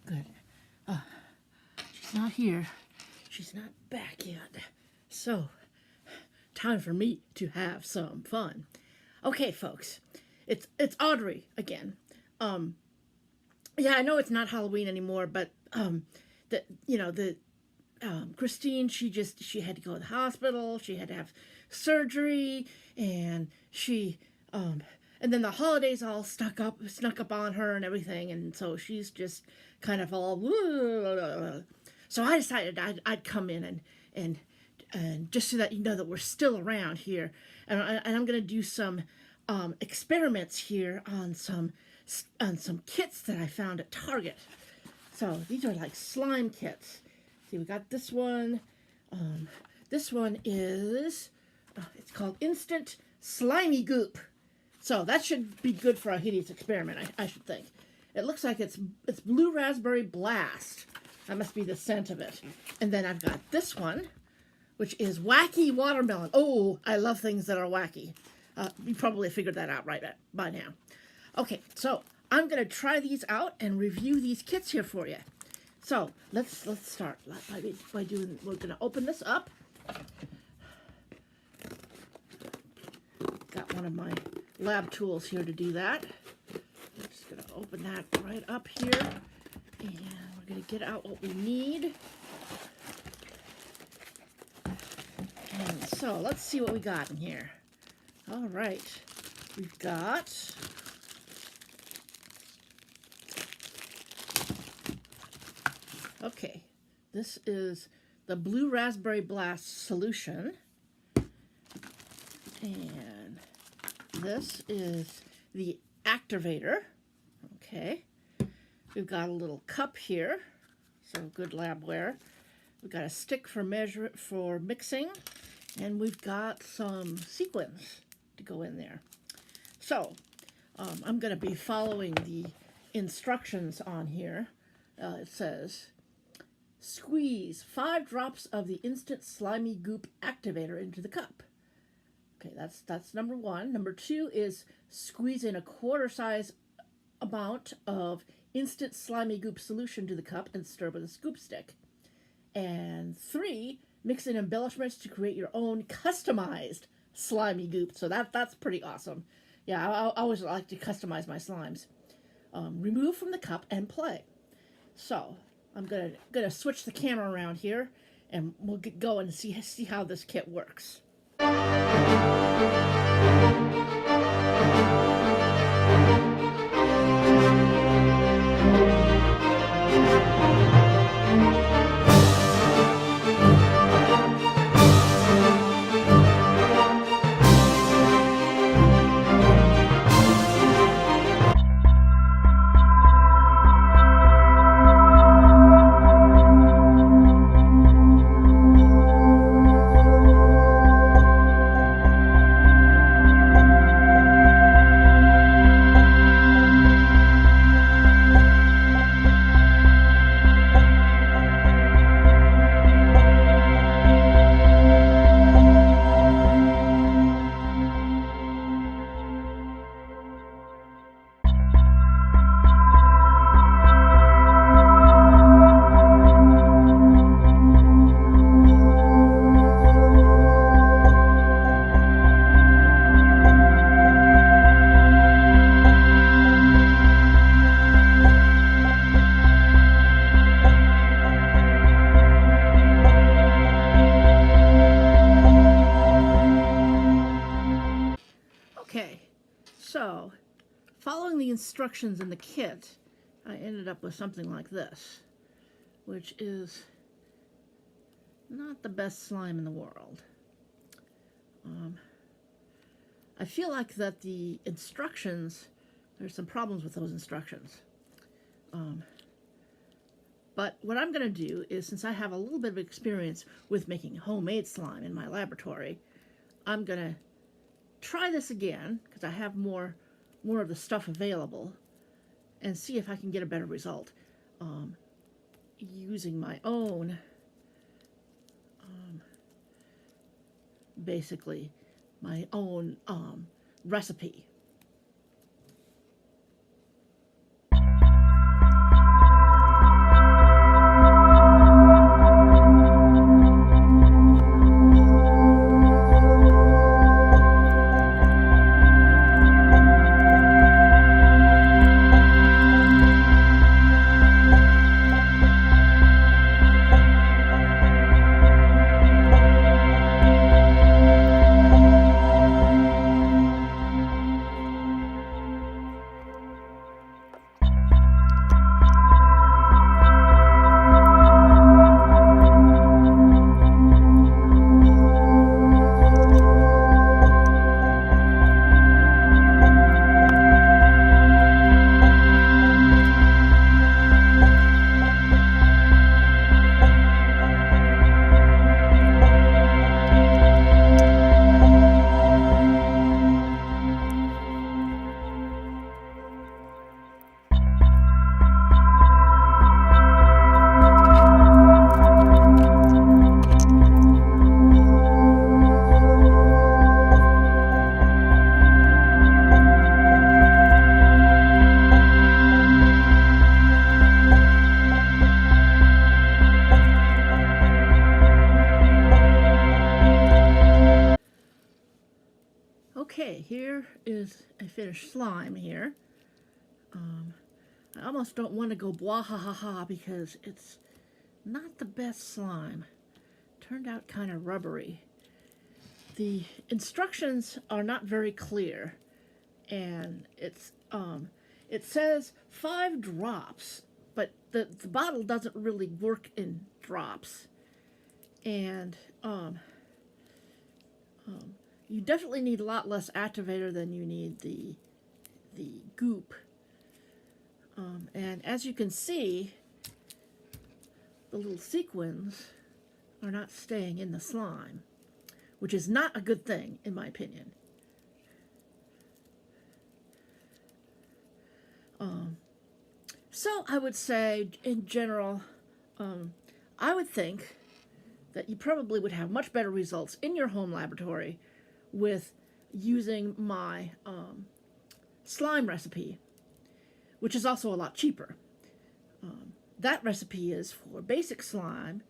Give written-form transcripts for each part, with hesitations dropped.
Good. She's not here. She's not back yet. So, time for me to have some fun. Okay, folks. It's Audrey again. Yeah, I know it's not Halloween anymore, but Christine, she had to go to the hospital. She had to have surgery, and and then the holidays all snuck up on her and everything, and so she's just kind of all. So I decided I'd come in and just so that you know that we're still around here, and I'm gonna do some experiments here on some kits that I found at Target. So these are like slime kits. See, we got this one. This one is it's called Instant Slimygoop. So that should be good for a hideous experiment, I should think. It looks like it's Blue Raspberry Blast. That must be the scent of it. And then I've got this one, which is Wacky Watermelon. Oh, I love things that are wacky. You probably figured that out right by now. Okay, so I'm going to try these out and review these kits here for you. So let's start by doing. We're going to open this up. Got one of my lab tools here to do that. I'm just going to open that right up here, and we're going to get out what we need. And so let's see what we got in here. All right, we've got okay. This is the Blue Raspberry Blast solution, and this is the activator. Okay, we've got a little cup here, so good labware. We've got a stick for mixing, and we've got some sequins to go in there. So I'm going to be following the instructions on here. It says, squeeze 5 drops of the Instant Slimygoop activator into the cup. Okay, that's number 1. Number 2 is squeeze in a quarter size amount of Instant Slimygoop solution to the cup and stir with a scoop stick. And 3, mix in embellishments to create your own customized Slimygoop. So that's pretty awesome. Yeah, I always like to customize my slimes. Remove from the cup and play. So I'm gonna switch the camera around here, and we'll get going and see how this kit works. Okay, so following the instructions in the kit, I ended up with something like this, which is not the best slime in the world. I feel like that the instructions, there's some problems with those instructions. But what I'm going to do is, since I have a little bit of experience with making homemade slime in my laboratory, I'm going to try this again, because I have more of the stuff available, and see if I can get a better result using my own, basically my own recipe. Okay, here is a finished slime here. I almost don't want to go blah ha ha ha because it's not the best slime. Turned out kind of rubbery. The instructions are not very clear, and it says 5 drops, but the bottle doesn't really work in drops, and you definitely need a lot less activator than you need the goop. And as you can see, the little sequins are not staying in the slime, which is not a good thing, in my opinion. So I would say, in general, I would think that you probably would have much better results in your home laboratory with using my slime recipe, which is also a lot cheaper. That recipe is for basic slime.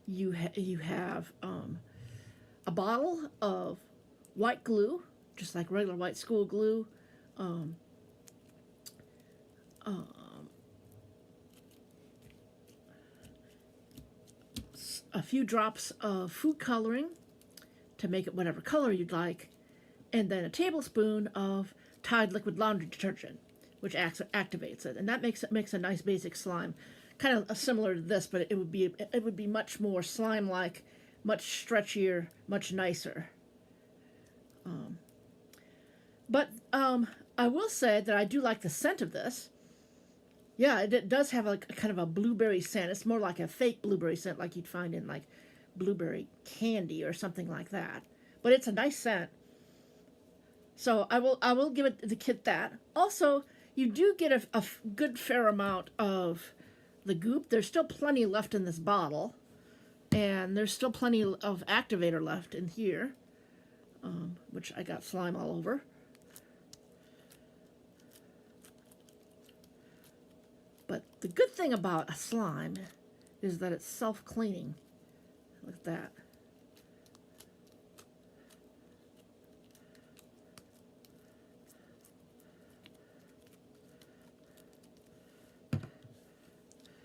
You have a bottle of white glue, just like regular white school glue, a few drops of food coloring to make it whatever color you'd like, and then a tablespoon of Tide liquid laundry detergent, which activates it, and that makes a nice basic slime, kind of similar to this, but it would be much more slime-like, much stretchier, much nicer. But I will say that I do like the scent of this. Yeah, it does have a kind of a blueberry scent. It's more like a fake blueberry scent, like you'd find in like blueberry candy or something like that. But it's a nice scent. So I will give the kit that. Also, you do get a good fair amount of the goop. There's still plenty left in this bottle, and there's still plenty of activator left in here, which I got slime all over. But the good thing about a slime is that it's self-cleaning. Look at that.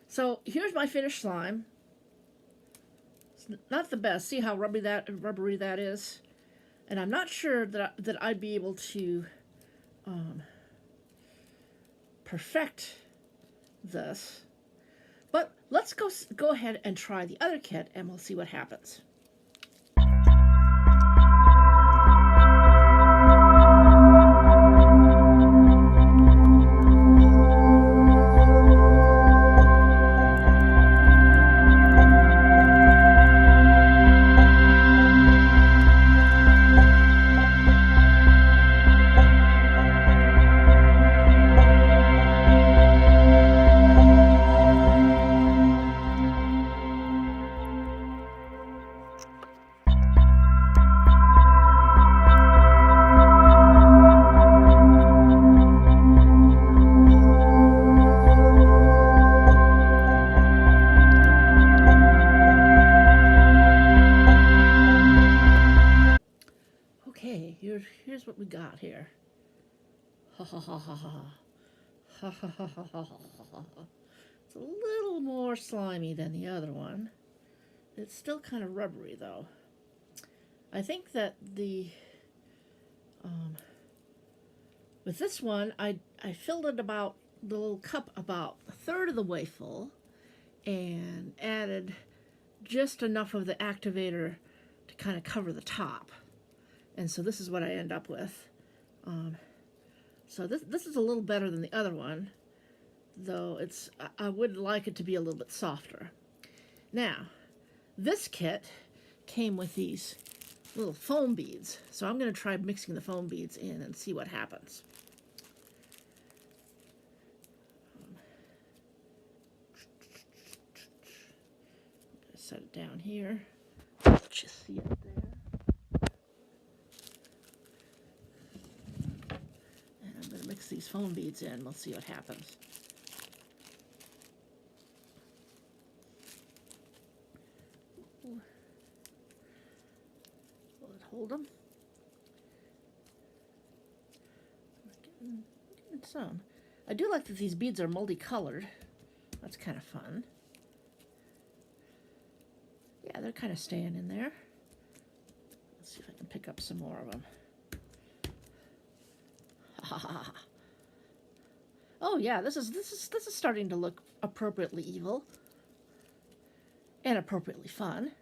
So here's my finished slime. It's not the best. See how rubbery that is? And I'm not sure that I'd be able to perfect this. But let's go ahead and try the other kit, and we'll see what happens. Okay, here's what we got here. Ha ha ha ha ha. Ha ha ha ha ha ha. It's a little more slimy than the other one. It's still kind of rubbery though. I think that with this one, I filled it about the little cup about a third of the way full, and added just enough of the activator to kind of cover the top. And so this is what I end up with. So this is a little better than the other one, though I would like it to be a little bit softer. Now, this kit came with these little foam beads, so I'm going to try mixing the foam beads in and see what happens. Set it down here. Let you see it there. And I'm going to mix these foam beads in. We'll see what happens. Will it hold them? Some. I do like that these beads are multicolored. That's kind of fun. Yeah, they're kind of staying in there. Let's see if I can pick up some more of them. Oh yeah, this is starting to look appropriately evil and appropriately fun.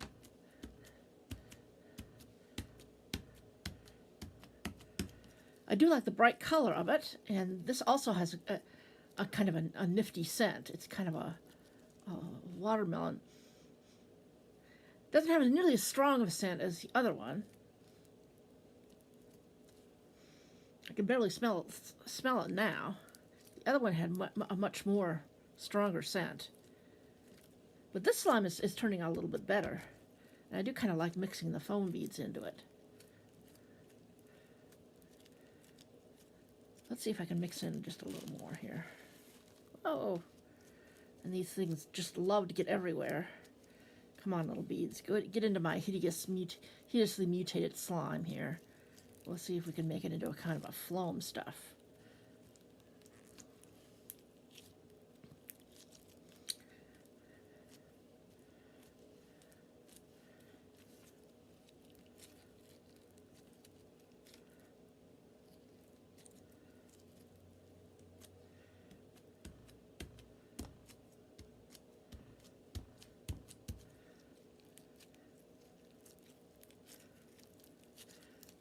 I do like the bright color of it, and this also has a kind of a nifty scent. It's kind of a watermelon. Doesn't have nearly as strong of a scent as the other one. I can barely smell it now. The other one had a much more stronger scent. But this slime is turning out a little bit better. And I do kind of like mixing the foam beads into it. Let's see if I can mix in just a little more here. Oh, and these things just love to get everywhere. Come on, little beads. Get into my hideously mutated slime here. Let's see if we can make it into a kind of a phloem stuff.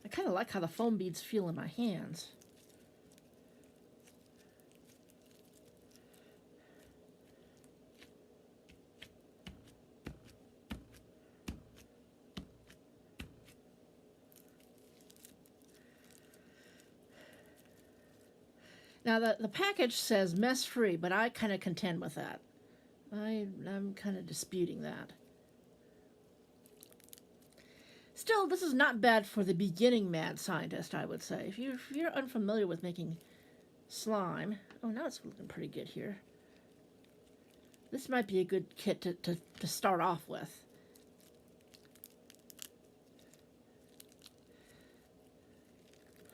I kind of like how the foam beads feel in my hands. Now the package says mess free, but I kind of contend with that. I'm kind of disputing that. Still, this is not bad for the beginning mad scientist, I would say. If you're unfamiliar with making slime, oh, now it's looking pretty good here. This might be a good kit to start off with.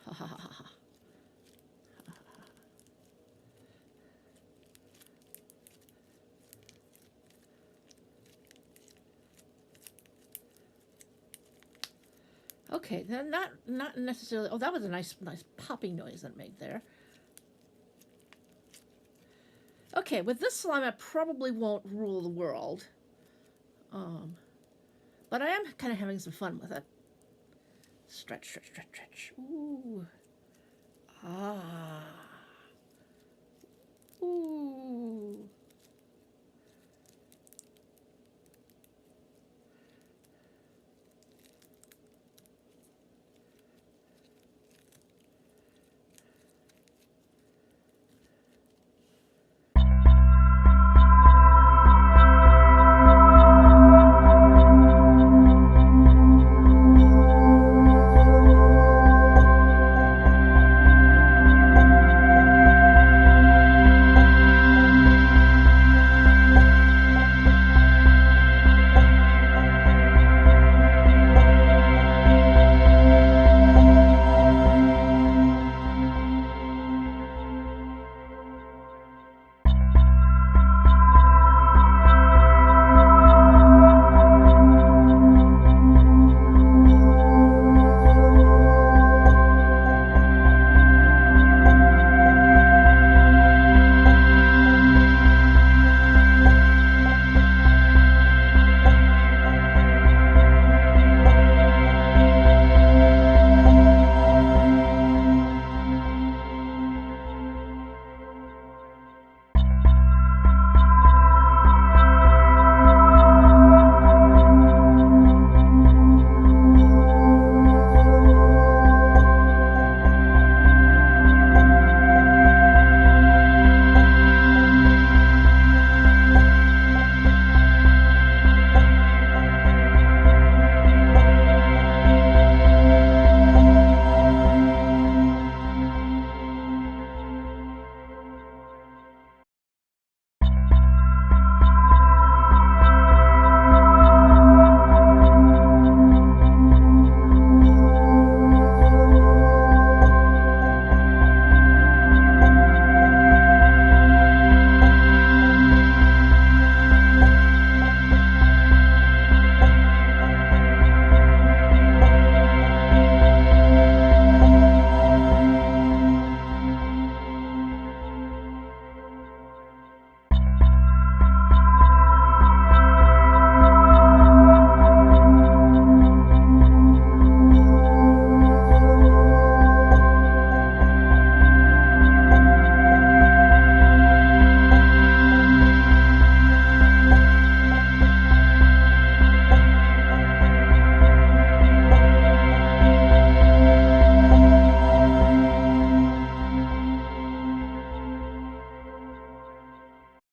Ha ha ha ha. Okay, then not necessarily. Oh, that was a nice popping noise that made there. Okay, with this slime, I probably won't rule the world. But I am kind of having some fun with it. Stretch, stretch, stretch, stretch. Ooh.